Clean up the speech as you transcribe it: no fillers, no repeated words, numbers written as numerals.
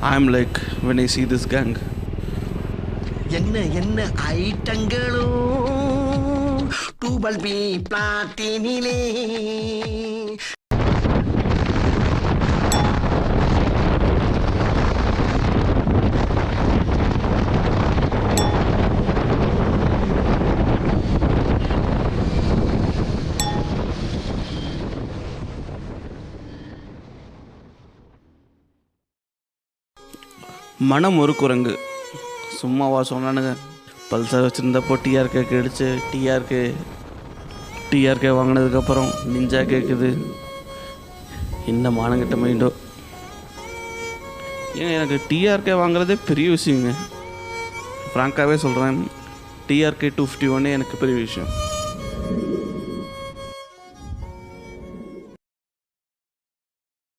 I'm like when I see this gang. என்ன என்ன ஐட்டங்களோ டூபல் B பிளாட்டினிலே. மனம் ஒரு குரங்கு. சும்மாவா சொன்னானுங்க? பல்சர் வச்சுருந்தப்போ டிஆர்கே அடிச்சு டிஆர்கே வாங்கினதுக்கப்புறம் நிஞ்சா கேட்குது. இந்த மானங்கிட்ட மைண்டோ. ஏன் எனக்கு டிஆர்கே வாங்குறதே பெரிய விஷயங்க. ஃப்ராங்காகவே சொல்கிறேன், டிஆர்கே 251 எனக்கு பெரிய விஷயம்.